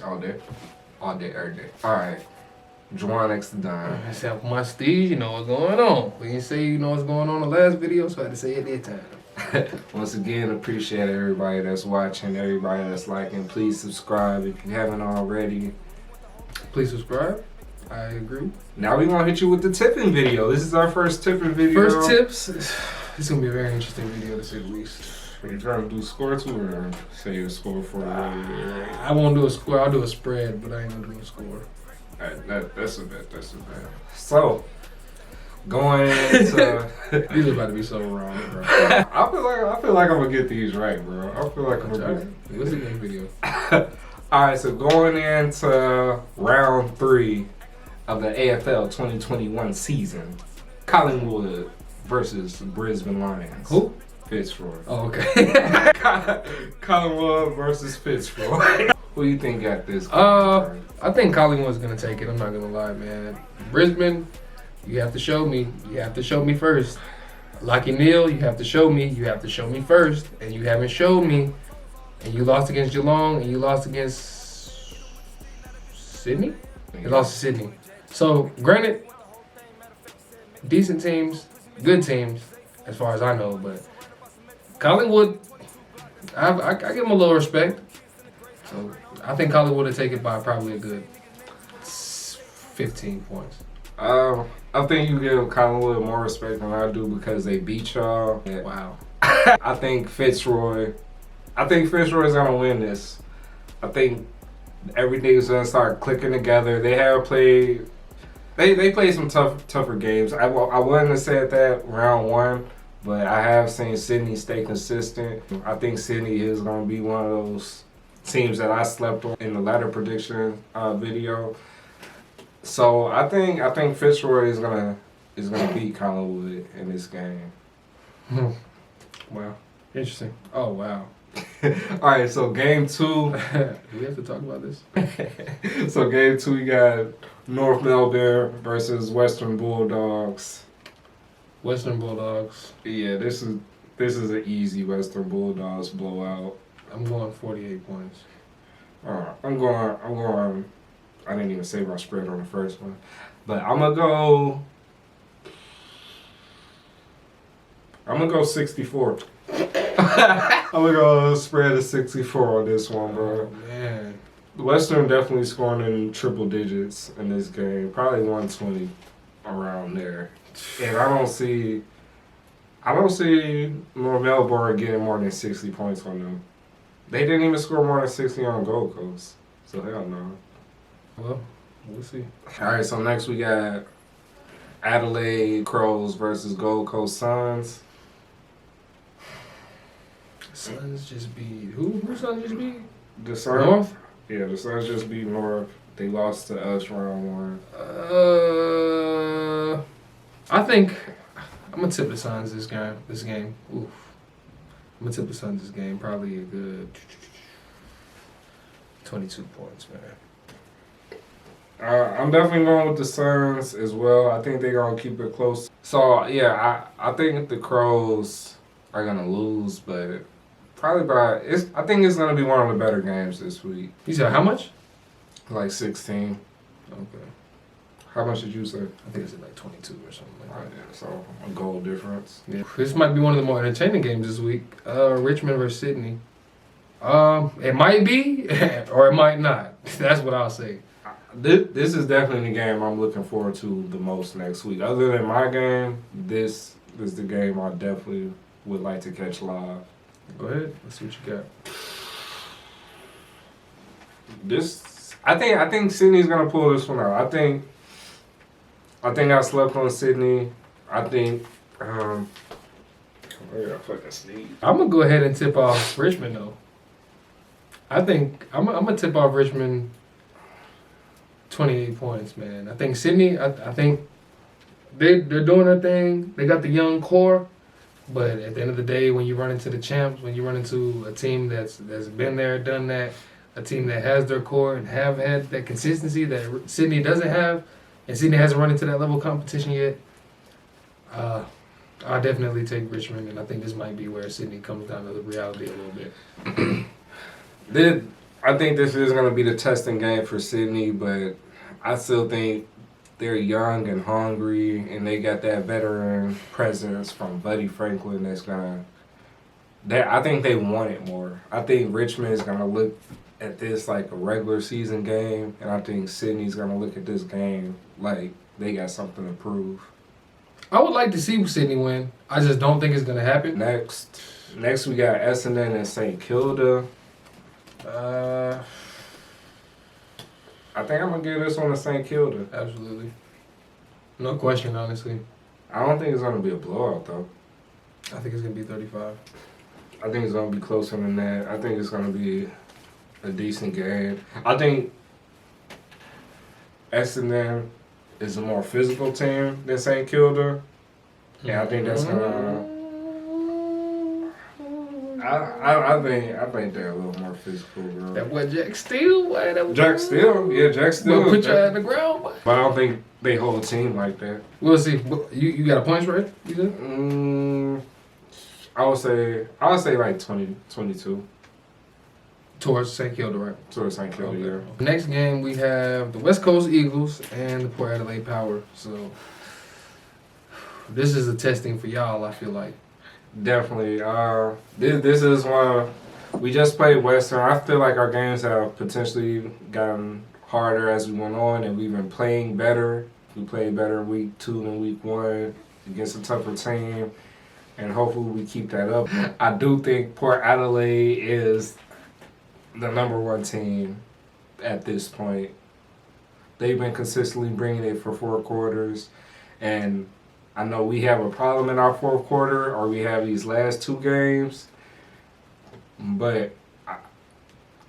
All day. All day, every day. Alright. Juwan next to Don. Myself, my Steve, you know what's going on. We didn't say you know what's going on in the last video, so I had to say it this time. Once again, appreciate everybody that's watching, everybody that's liking. Please subscribe if you haven't already. Please subscribe. I agree. Now we gonna hit you with the tipping video. This is our first tipping video. First tips. It's gonna be a very interesting video to say the least. Are you trying to do score to or say a score for I won't do a score. I'll do a spread, but I ain't gonna do a score. That's a bet. That's a bet. So, going into These are about to be so wrong, bro. I feel like I'm gonna get these right, bro. I feel like I'm gonna get. What's the game video? All right, so going into round 3 of the AFL 2021 season, Collingwood versus Brisbane Lions. Who? Fitzroy. Oh, okay. Collingwood versus Fitzroy. Who do you think got this? I think Collingwood's gonna take it. I'm not gonna lie, man. Brisbane, you have to show me. You have to show me first. Lockie Neal, you have to show me. You have to show me first, and you haven't showed me. And you lost against Geelong, and you lost against Sydney. You lost to Sydney. So, granted, decent teams, good teams, as far as I know. But Collingwood, I give them a little respect. So I think Collingwood will take it by probably a good 15 points. I think you give Collingwood more respect than I do because they beat y'all. Wow. I think Fitzroy's gonna win this. I think everything's gonna start clicking together. They have played. They played some tougher games. I wouldn't have said that round 1, but I have seen Sydney stay consistent. I think Sydney is gonna be one of those teams that I slept on in the ladder prediction video. So I think Fitzroy is gonna beat Collingwood in this game. Wow. Interesting. Oh, wow. All right, so game 2. Do we have to talk about this? So game 2, we got North Melbourne versus Western Bulldogs. Western Bulldogs. Yeah, this is an easy Western Bulldogs blowout. I'm going 48 points. I'm going. I didn't even say my spread on the first one, but I'm gonna go 64. I'm gonna go spread of 64 on this one, bro. Oh, man. Western definitely scoring in triple digits in this game, probably 120 around there, and I don't see North Melbourne getting more than 60 points on them. They didn't even score more than 60 on Gold Coast, so hell no. Well, we'll see. All right, so next we got Adelaide Crows versus Gold Coast Suns. Suns just beat who? Who Suns just beat? The Suns. North? Yeah, the Suns just beat North. They lost to us round 1. I think I'm gonna tip the Suns this game. Oof. I'm gonna tip the Suns this game. Probably a good 22 points, man. I'm definitely going with the Suns as well. I think they're gonna keep it close. So yeah, I think the Crows are gonna lose, but probably I think it's gonna be one of the better games this week. You said how much? Like 16. Okay. How much did you say? I think it's like 22 or something like that. Yeah, so a goal difference. Yeah. This might be one of the more entertaining games this week. Richmond versus Sydney. It might be, or it might not. That's what I'll say. This is definitely the game I'm looking forward to the most next week. Other than my game, this is the game I definitely would like to catch live. Go ahead. Let's see what you got. I think Sydney's gonna pull this one out. I think I slept on Sydney. I think I fucking sneeze. I'm gonna go ahead and tip off Richmond though. I think I'm gonna tip off Richmond 28 points, man. I think Sydney. I think they're doing their thing. They got the young core, but at the end of the day, when you run into the champs, when you run into a team that's been there, done that, a team that has their core and have had that consistency that Sydney doesn't have, and Sydney hasn't run into that level of competition yet. I definitely take Richmond, and I think this might be where Sydney comes down to the reality a little bit. I think this is going to be the testing game for Sydney, but I still think they're young and hungry, and they got that veteran presence from Buddy Franklin that's going to. I think they want it more. I think Richmond is going to look at this like a regular season game, and I think Sydney's going to look at this game like they got something to prove. I would like to see Sydney win. I just don't think it's going to happen. Next we got Essendon and St. Kilda. I think I'm going to give this one to St. Kilda. Absolutely. No question, honestly. I don't think it's going to be a blowout, though. I think it's going to be 35. I think it's going to be closer than that. I think it's going to be a decent game. I think Essendon is a more physical team than St. Kilda. Yeah, I think that's going to... I think they're a little more physical, bro. That what Jack Steele? Jack Steele. Put your head in the ground. Boy. But I don't think they hold a team like that. We'll see. You got a punch rate? You said? I would say like 20, 22. Towards St. Kilda, right? Towards St. Kilda, yeah. Next game we have the West Coast Eagles and the Port Adelaide Power. So this is a testing for y'all, I feel like. Definitely. This is one. We just played Western. I feel like our games have potentially gotten harder as we went on, and we've been playing better. We played better week 2 than week 1 against a tougher team, and hopefully we keep that up. I do think Port Adelaide is the number 1 team at this point. They've been consistently bringing it for 4 quarters, and I know we have a problem in our 4th quarter, or we have these last 2 games, but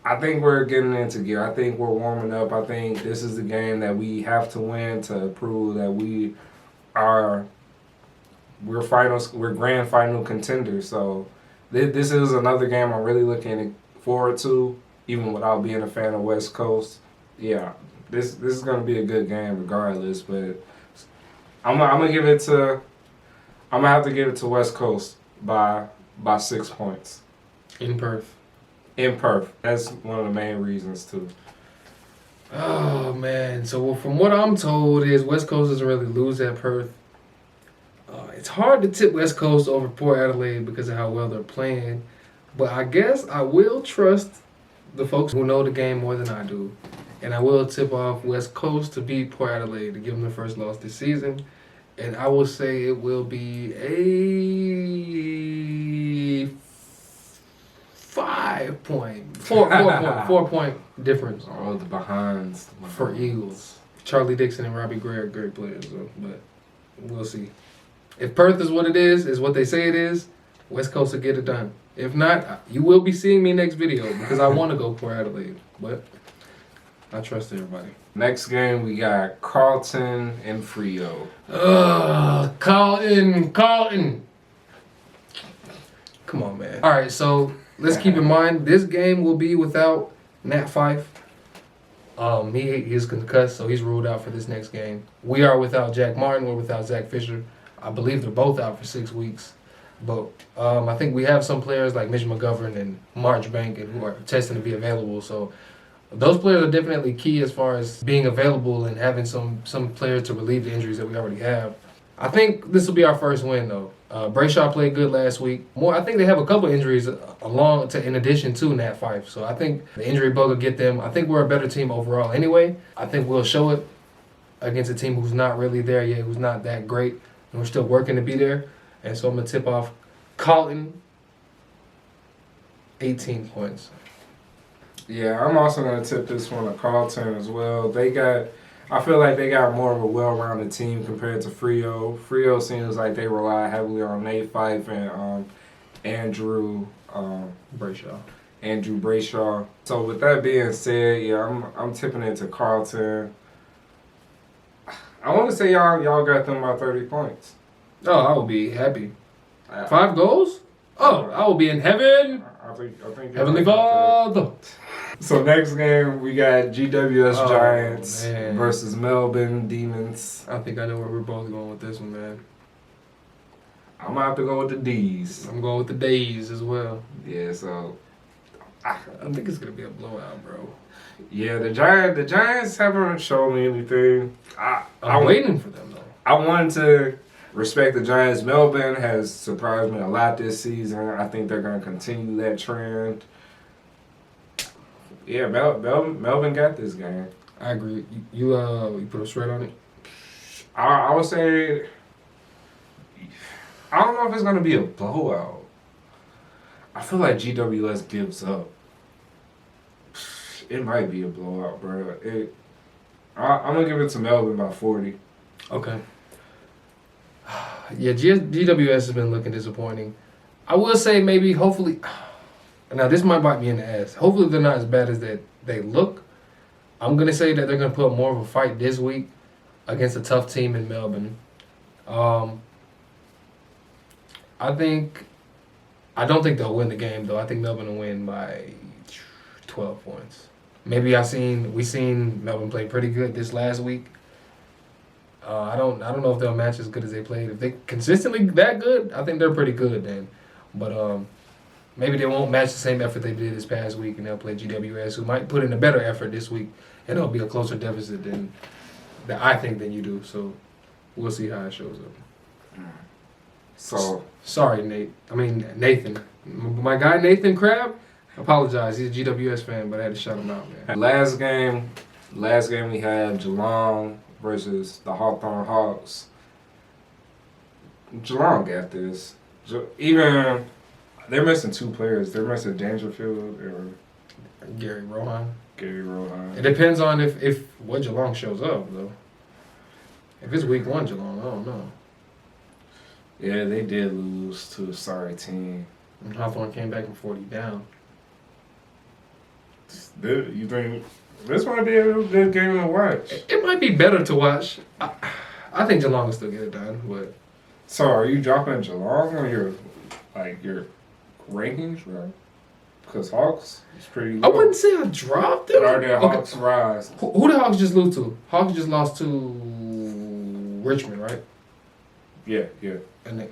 I think we're getting into gear. I think we're warming up. I think this is the game that we have to win to prove that we're grand final contenders. So this is another game I'm really looking forward to, even without being a fan of West Coast. Yeah, this is going to be a good game regardless, but I'm gonna have to give it to West Coast by 6 points. In Perth. That's one of the main reasons too. Oh man! So from what I'm told is West Coast doesn't really lose at Perth. It's hard to tip West Coast over Port Adelaide because of how well they're playing, but I guess I will trust the folks who know the game more than I do, and I will tip off West Coast to beat Port Adelaide to give them their first loss this season. And I will say it will be a 4 point difference. Oh, the behinds for Eagles. Charlie Dixon and Robbie Gray are great players, though, but we'll see. If Perth is what it is what they say it is, West Coast will get it done. If not, you will be seeing me next video because I want to go Port Adelaide, but I trust everybody. Next game, we got Carlton and Freo. Carlton. Come on, man. All right, so let's keep in mind, this game will be without Nat Fife. He is concussed, so he's ruled out for this next game. We are without Jack Martin. We're without Zach Fisher. I believe they're both out for 6 weeks. But I think we have some players like Mitch McGovern and Marchbank who are testing to be available, so those players are definitely key as far as being available and having some players to relieve the injuries that we already have. I think this will be our first win, though. Brayshaw played good last week. I think they have a couple injuries in addition to Nat Fife. So I think the injury bug will get them. I think we're a better team overall anyway. I think we'll show it against a team who's not really there yet, who's not that great, and we're still working to be there. And so I'm going to tip off Carlton 18 points. Yeah, I'm also going to tip this one to Carlton as well. I feel like they got more of a well-rounded team compared to Freo. Freo seems like they rely heavily on Nate Fife and Andrew Brayshaw. So with that being said, yeah, I'm tipping it to Carlton. I want to say y'all got them by 30 points. Oh, I will be happy. 5 goals? Oh, I will be in heaven. I think Heavenly Father. So next game, we got GWS Giants versus Melbourne Demons. I think I know where we're both going with this one, man. I'm going to have to go with the D's. I'm going with the D's as well. Yeah, so I think it's gonna be a blowout, bro. Yeah, the Giants haven't shown me anything. I'm waiting for them though. I wanted to respect the Giants. Melbourne has surprised me a lot this season. I think they're going to continue that trend. Yeah, Melbourne got this game. I agree. You put a spread on it? I would say, I don't know if it's going to be a blowout. I feel like GWS gives up. It might be a blowout, bro. I'm going to give it to Melbourne by 40. Okay. Yeah, GWS has been looking disappointing. I will say maybe, hopefully, now this might bite me in the ass. Hopefully they're not as bad as they look. I'm going to say that they're going to put more of a fight this week against a tough team in Melbourne. I don't think they'll win the game, though. I think Melbourne will win by 12 points. Maybe we seen Melbourne play pretty good this last week. I don't know if they'll match as good as they played. If they consistently that good, I think they're pretty good then. But maybe they won't match the same effort they did this past week, and they'll play GWS, who might put in a better effort this week, and it'll be a closer deficit than you do. So we'll see how it shows up. So sorry, Nathan. My guy Nathan Crabb. Apologize. He's a GWS fan, but I had to shout him out, man. Last game we had Geelong versus the Hawthorn Hawks. Geelong got this. Even they're missing 2 players. They're missing Dangerfield or Gary Rohan. It It depends on if what Geelong shows up, though. If it's week 1 Geelong, I don't know. Yeah, they did lose to a sorry team. And Hawthorn came back from 40 down. You think this might be a good game to watch? It might be better to watch. I think Geelong will still get it done, but so are you dropping Geelong on your rankings, bro? Because Hawks is pretty low. I wouldn't say I dropped them. But are there Hawks rise? Who the Hawks just lose to? Hawks just lost to Richmond, right? Yeah. And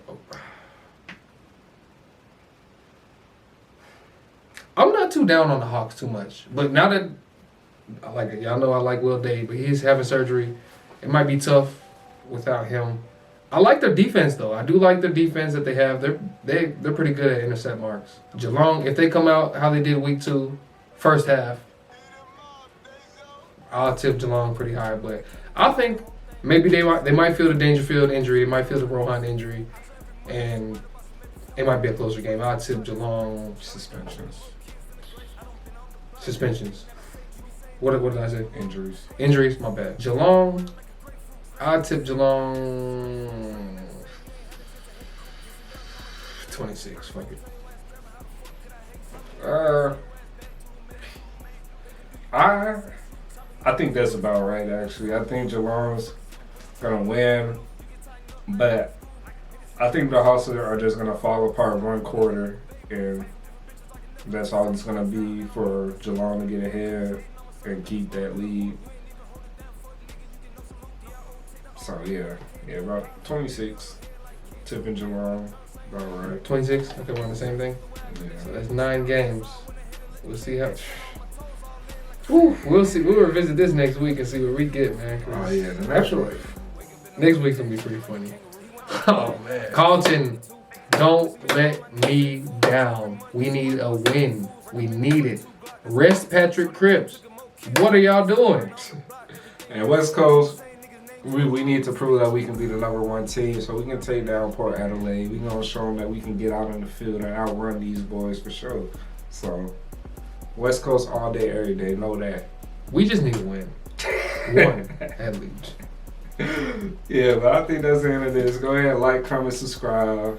I'm not too down on the Hawks too much, but now that y'all know I like Will Day, but he's having surgery. It might be tough without him. I like their defense though. I do like the defense that they have. They're pretty good at intercept marks. Geelong, if they come out how they did week 2, first half, I'll tip Geelong pretty high. But I think maybe they might feel the Dangerfield injury, they might feel the Rohan injury, and it might be a closer game. I'll tip Geelong. Suspensions. What did I say? Injuries, my bad. Geelong, I'll tip Geelong 26. Fuck it. I think that's about right, actually. I think Geelong's going to win, but I think the Hawks are just going to fall apart 1 quarter, and that's all it's going to be for Geelong to get ahead and keep that lead. So, yeah, about 26. Tipping Geelong, about right. 26? Okay, we're on the same thing? Yeah. So that's 9 games. We'll see how... We'll see. We'll revisit this next week and see what we get, man. Oh, yeah, the next week. Next week's going to be pretty funny. Oh, man. Carlton, don't let me down. We need a win. We need it. Rest Patrick Cripps. What are y'all doing? And West Coast, we need to prove that we can be the number 1 team so we can take down Port Adelaide. We're going to show them that we can get out in the field and outrun these boys for sure. So, West Coast all day, every day. Know that. We just need a win. 1, at least. Yeah, but I think that's the end of this. Go ahead, like, comment, subscribe.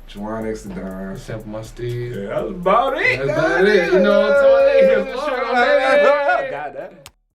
Juwan X the Don. Except my Steve. Yeah, that's about it. That's about it. You know what I'm talking about? God, that.